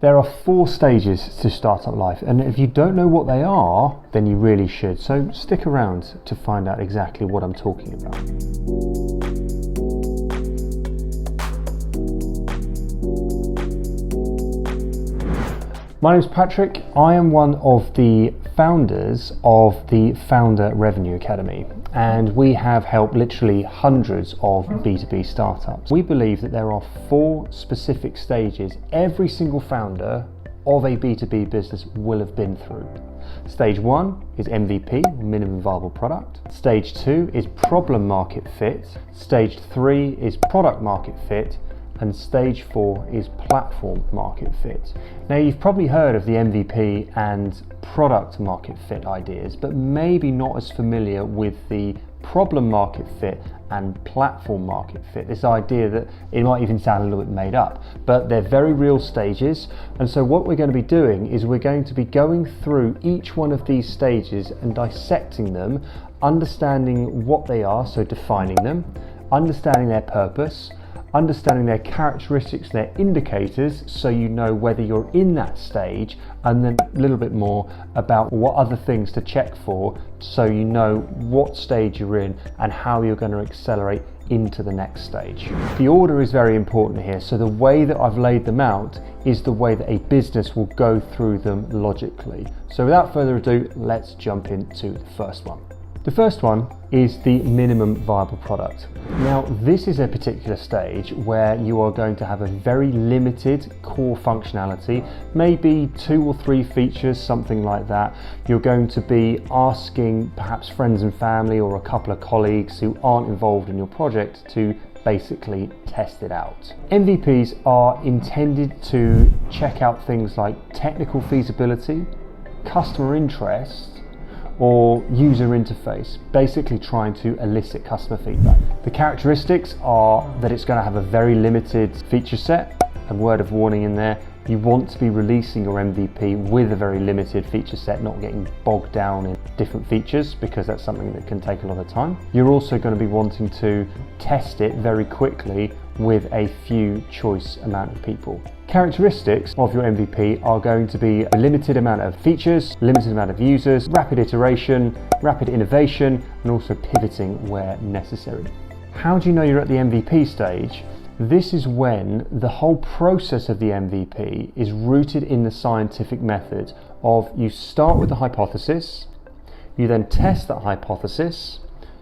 There are 4 stages to startup life, and if you don't know what they are, then you really should. So stick around to find out exactly what I'm talking about. My name is Patrick. I am one of the founders of the Founder Revenue Academy, and we have helped literally hundreds of B2B startups. We believe that there are 4 specific stages every single founder of a B2B business will have been through. Stage 1 is MVP, minimum viable product. Stage 2 is problem market fit. Stage 3 is product market fit. And stage 4 is platform market fit. Now, you've probably heard of the MVP and product market fit ideas, but maybe not as familiar with the problem market fit and platform market fit. This idea that it might even sound a little bit made up, but they're very real stages. And so what we're going to be doing is we're going to be going through each one of these stages and dissecting them, understanding what they are, so defining them, understanding their purpose, understanding their characteristics, their indicators, so you know whether you're in that stage, and then a little bit more about what other things to check for, so you know what stage you're in and how you're going to accelerate into the next stage. The order is very important here, so the way that I've laid them out is the way that a business will go through them logically. So without further ado, let's jump into the first one. The first one is the minimum viable product. Now, this is a particular stage where you are going to have a very limited core functionality, maybe 2 or 3 features, something like that. You're going to be asking perhaps friends and family or a couple of colleagues who aren't involved in your project to basically test it out. MVPs are intended to check out things like technical feasibility, customer interest, or user interface, basically trying to elicit customer feedback. The characteristics are that it's going to have a very limited feature set. A word of warning in there, you want to be releasing your MVP with a very limited feature set, not getting bogged down in different features, because that's something that can take a lot of time. You're also going to be wanting to test it very quickly with a few choice amount of people. Characteristics of your MVP are going to be a limited amount of features, limited amount of users, rapid iteration, rapid innovation, and also pivoting where necessary. How do you know you're at the MVP stage? This is when the whole process of the MVP is rooted in the scientific method of you start with a hypothesis, you then test that hypothesis,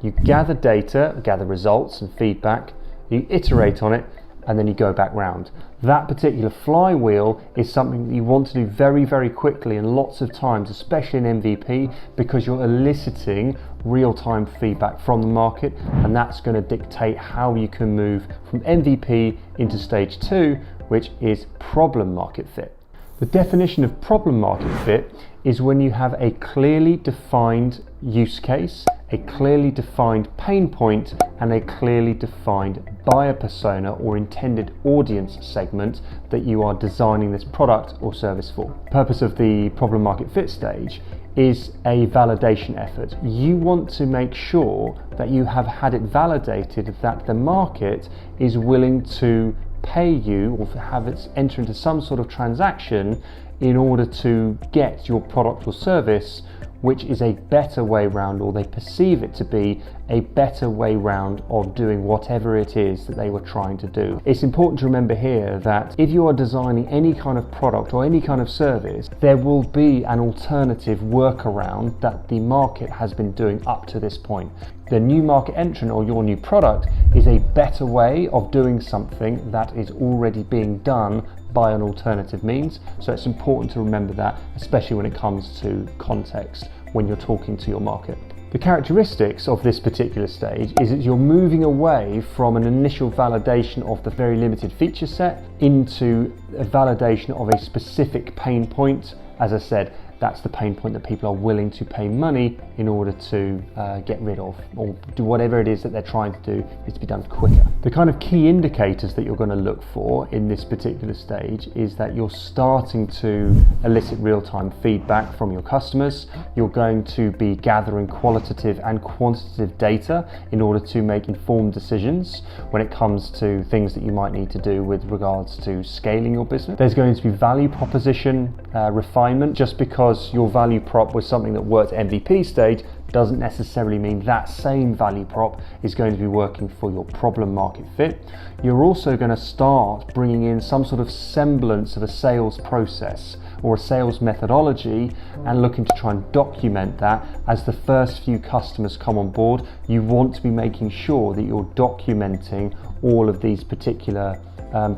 you gather data, gather results and feedback, you iterate on it, and then you go back round. That particular flywheel is something that you want to do very, very quickly and lots of times, especially in MVP, because you're eliciting real-time feedback from the market, and that's going to dictate how you can move from MVP into stage 2, which is problem market fit. The definition of problem market fit is when you have a clearly defined use case, a clearly defined pain point, and a clearly defined buyer persona or intended audience segment that you are designing this product or service for. The purpose of the problem market fit stage is a validation effort. You want to make sure that you have had it validated that the market is willing to pay you or have it enter into some sort of transaction in order to get your product or service, which is a better way round, or they perceive it to be a better way round of doing whatever it is that they were trying to do. It's important to remember here that if you are designing any kind of product or any kind of service, there will be an alternative workaround that the market has been doing up to this point. The new market entrant or your new product is a better way of doing something that is already being done by an alternative means. So it's important to remember that, especially when it comes to context when you're talking to your market. The characteristics of this particular stage is that you're moving away from an initial validation of the very limited feature set into a validation of a specific pain point. As I said, that's the pain point that people are willing to pay money in order to get rid of, or do whatever it is that they're trying to do is to be done quicker. The kind of key indicators that you're going to look for in this particular stage is that you're starting to elicit real-time feedback from your customers. You're going to be gathering qualitative and quantitative data in order to make informed decisions when it comes to things that you might need to do with regards to scaling your business. There's going to be value proposition refinement. Just because your value prop was something that worked MVP stage doesn't necessarily mean that same value prop is going to be working for your problem market fit. You're also going to start bringing in some sort of semblance of a sales process or a sales methodology and looking to try and document that as the first few customers come on board. You want to be making sure that you're documenting all of these particular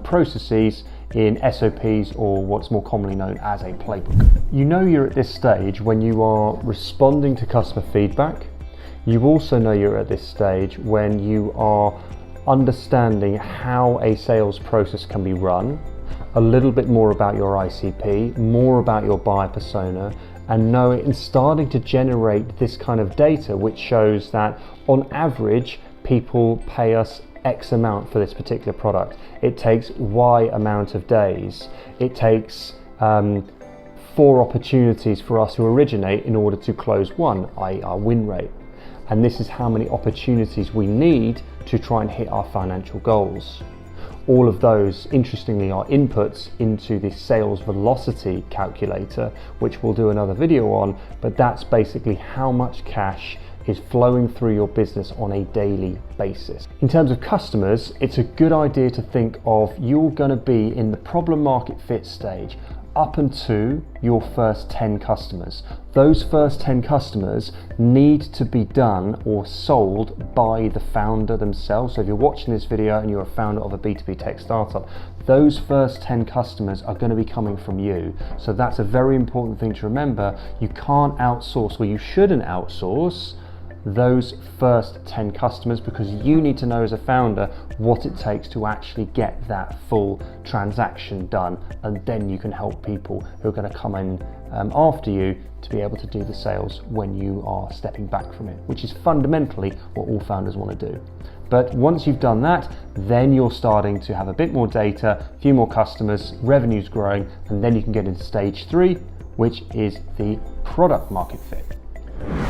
processes in SOPs, or what's more commonly known as a playbook. You know you're at this stage when you are responding to customer feedback. You also know you're at this stage when you are understanding how a sales process can be run, a little bit more about your ICP, more about your buyer persona, and starting to generate this kind of data which shows that on average people pay us X amount for this particular product. It takes Y amount of days. It takes 4 opportunities for us to originate in order to close 1, i.e. our win rate. And this is how many opportunities we need to try and hit our financial goals. All of those, interestingly, are inputs into the sales velocity calculator, which we'll do another video on, but that's basically how much cash is flowing through your business on a daily basis. In terms of customers, it's a good idea to think of you're going to be in the problem market fit stage up until your first 10 customers. Those first 10 customers need to be done or sold by the founder themselves. So if you're watching this video and you're a founder of a B2B tech startup, those first 10 customers are going to be coming from you. So that's a very important thing to remember. You can't outsource, or you shouldn't outsource those first 10 customers, because you need to know as a founder what it takes to actually get that full transaction done, and then you can help people who are going to come in after you to be able to do the sales when you are stepping back from it, which is fundamentally what all founders want to do. But once you've done that, then you're starting to have a bit more data, a few more customers, revenues growing, and then you can get into stage 3, which is the product market fit.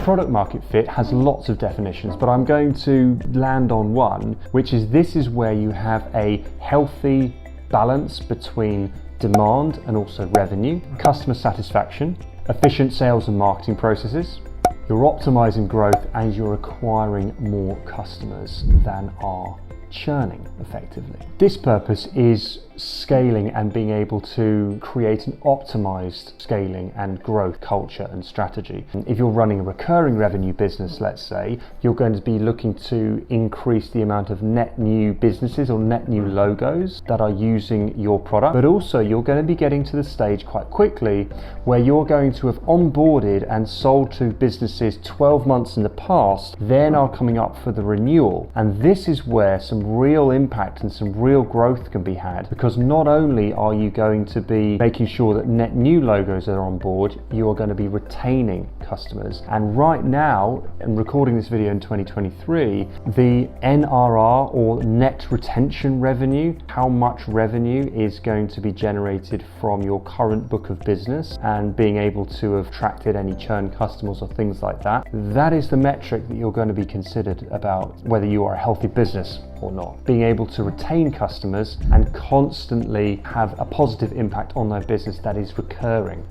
Product market fit has lots of definitions, but I'm going to land on one, which is this is where you have a healthy balance between demand and also revenue, customer satisfaction, efficient sales and marketing processes. You're optimizing growth and you're acquiring more customers than are churning effectively. This purpose is scaling and being able to create an optimized scaling and growth culture and strategy. If you're running a recurring revenue business, let's say, you're going to be looking to increase the amount of net new businesses or net new logos that are using your product, but also you're going to be getting to the stage quite quickly where you're going to have onboarded and sold to businesses 12 months in the past, then are coming up for the renewal. And this is where some real impact and some real growth can be had, because not only are you going to be making sure that net new logos are on board, you are going to be retaining customers. And right now, I'm recording this video in 2023, the NRR or net retention revenue, how much revenue is going to be generated from your current book of business and being able to have attracted any churn customers or things like that, that is the metric that you're going to be considered about whether you are a healthy business or not. Being able to retain customers and constantly have a positive impact on their business that is recurring.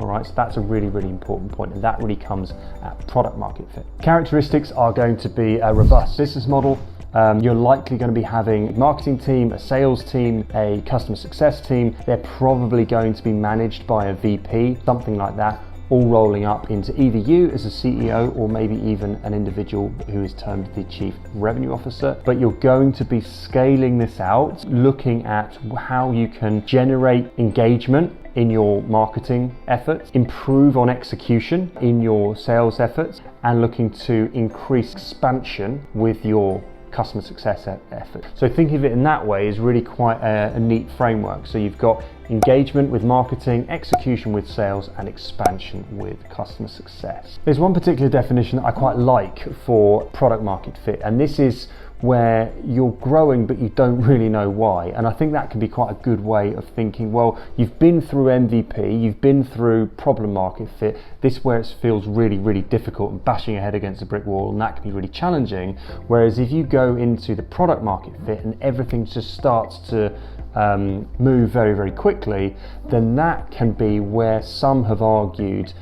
All right, so that's a really, really important point, and that really comes at product market fit. Characteristics are going to be a robust business model. You're likely going to be having a marketing team, a sales team, a customer success team. They're probably going to be managed by a VP, something like that, all rolling up into either you as a CEO or maybe even an individual who is termed the Chief Revenue Officer. But you're going to be scaling this out, looking at how you can generate engagement in your marketing efforts, improve on execution in your sales efforts, and looking to increase expansion with your customer success effort. So think of it in that way is really quite a neat framework. So you've got engagement with marketing, execution with sales, and expansion with customer success. There's one particular definition that I quite like for product market fit, and this is where you're growing but you don't really know why. And I think that can be quite a good way of thinking, well, you've been through MVP, you've been through problem market fit, this where it feels really, really difficult and bashing your head against a brick wall, and that can be really challenging. Whereas if you go into the product market fit and everything just starts to move very, very quickly, then that can be where some have argued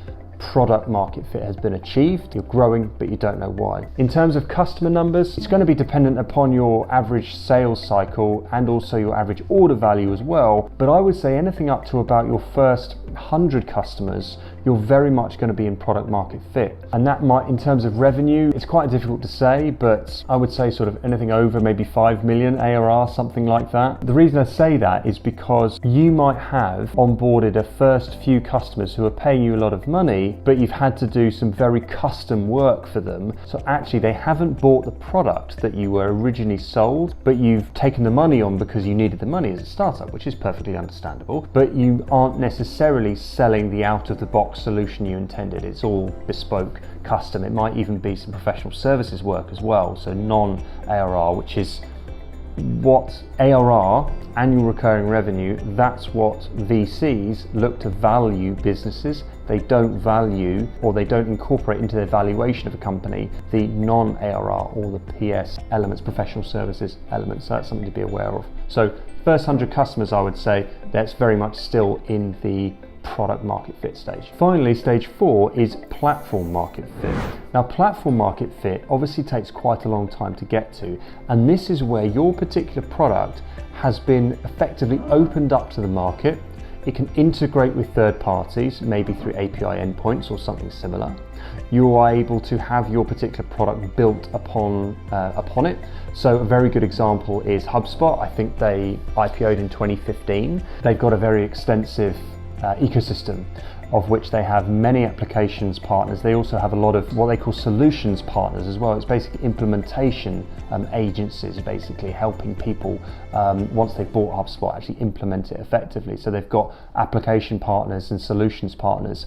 product market fit has been achieved. You're growing, but you don't know why. In terms of customer numbers, it's going to be dependent upon your average sales cycle and also your average order value as well. But I would say anything up to about your first 100 customers, you're very much going to be in product market fit. And that might, in terms of revenue, it's quite difficult to say, but I would say sort of anything over maybe 5 million ARR, something like that. The reason I say that is because you might have onboarded a first few customers who are paying you a lot of money, but you've had to do some very custom work for them. So actually they haven't bought the product that you were originally sold, but you've taken the money on because you needed the money as a startup, which is perfectly understandable, but you aren't necessarily selling the out-of-the-box solution you intended. It's all bespoke, custom. It might even be some professional services work as well, so non-ARR, which is what ARR, annual recurring revenue, that's what VCs look to value businesses. They don't value, or they don't incorporate into their valuation of a company, the non-ARR or the PS elements, professional services elements. So that's something to be aware of. So first 100 customers, I would say that's very much still in the product market fit stage. Finally, stage 4 is platform market fit. Now, platform market fit obviously takes quite a long time to get to, and this is where your particular product has been effectively opened up to the market. It can integrate with third parties, maybe through API endpoints or something similar. You are able to have your particular product built upon it. So a very good example is HubSpot. I think they IPO'd in 2015. They've got a very extensive ecosystem of which they have many applications partners. They also have a lot of what they call solutions partners as well. It's basically implementation agencies, basically helping people once they've bought HubSpot actually implement it effectively. So they've got application partners and solutions partners.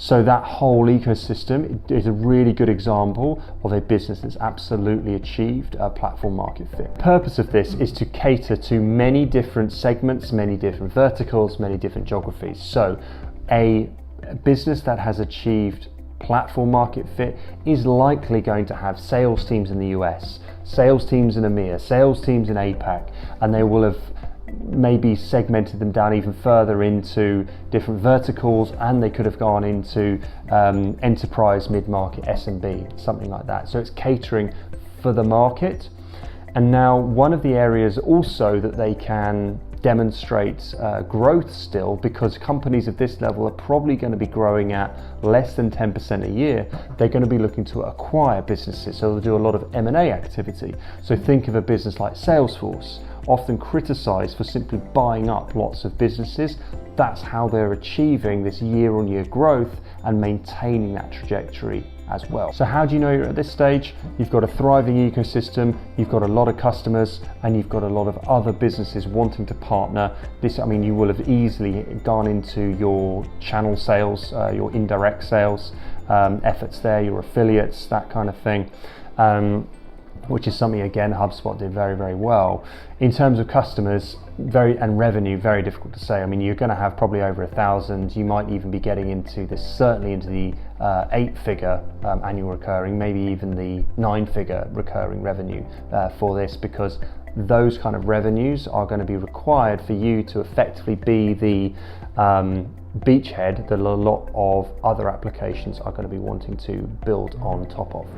So that whole ecosystem is a really good example of a business that's absolutely achieved a platform market fit. The purpose of this is to cater to many different segments, many different verticals, many different geographies. So a business that has achieved platform market fit is likely going to have sales teams in the US, sales teams in EMEA, sales teams in APAC, and they will have maybe segmented them down even further into different verticals, and they could have gone into enterprise, mid-market, SMB, something like that. So it's catering for the market. And now one of the areas also that they can demonstrate growth still, because companies of this level are probably going to be growing at less than 10% a year, they're going to be looking to acquire businesses. So they'll do a lot of M&A activity. So think of a business like Salesforce, often criticized for simply buying up lots of businesses. That's how they're achieving this year-on-year growth and maintaining that trajectory as well. So how do you know you're at this stage? You've got a thriving ecosystem, you've got a lot of customers, and you've got a lot of other businesses wanting to partner. This, I mean, you will have easily gone into your channel sales, your indirect sales efforts there, your affiliates, that kind of thing. Which is something, again, HubSpot did very, very well. In terms of customers and revenue, very difficult to say. I mean, you're going to have probably over 1,000. You might even be getting into this, certainly into the 8-figure annual recurring, maybe even the 9-figure recurring revenue for this, because those kind of revenues are going to be required for you to effectively be the beachhead that a lot of other applications are going to be wanting to build on top of.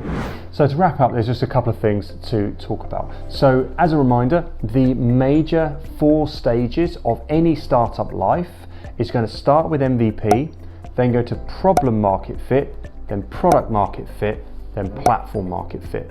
So to wrap up, there's just a couple of things to talk about. So as a reminder, the major 4 stages of any startup life is going to start with MVP, then go to problem market fit, then product market fit, then platform market fit.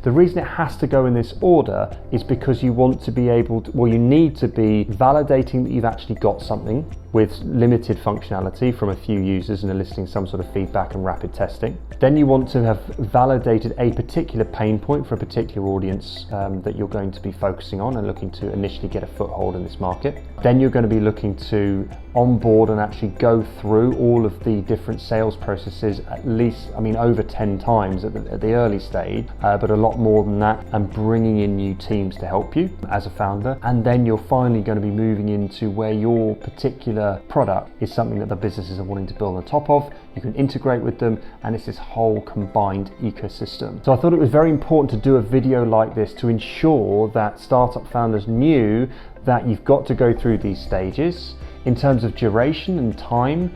The reason it has to go in this order is because you want to be able to, well, you need to be validating that you've actually got something with limited functionality from a few users and eliciting some sort of feedback and rapid testing. Then you want to have validated a particular pain point for a particular audience that you're going to be focusing on and looking to initially get a foothold in this market. Then you're going to be looking to onboard and actually go through all of the different sales processes at least, over 10 times at the early stage, but a lot more than that, and bringing in new teams to help you as a founder. And then you're finally going to be moving into where your particular product is something that the businesses are wanting to build on top of. You can integrate with them, and it's this whole combined ecosystem. So I thought it was very important to do a video like this to ensure that startup founders knew that you've got to go through these stages. In terms of duration and time,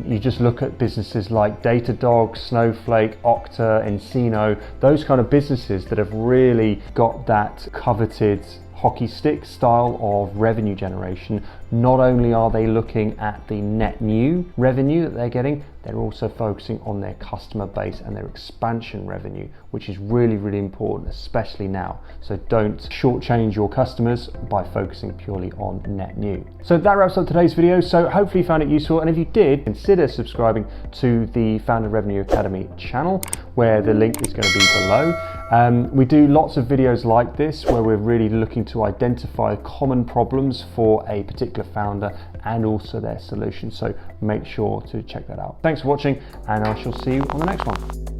you just look at businesses like Datadog, Snowflake, Okta, Encino, those kind of businesses that have really got that coveted hockey stick style of revenue generation. Not only are they looking at the net new revenue that they're getting, they're also focusing on their customer base and their expansion revenue, which is really, really important, especially now. So don't shortchange your customers by focusing purely on net new. So that wraps up today's video. So hopefully you found it useful. And if you did, consider subscribing to the Founder Revenue Academy channel, where the link is going to be below. We do lots of videos like this where we're really looking to identify common problems for a particular founder and also their solution. So make sure to check that out. Thanks for watching, and I shall see you on the next one.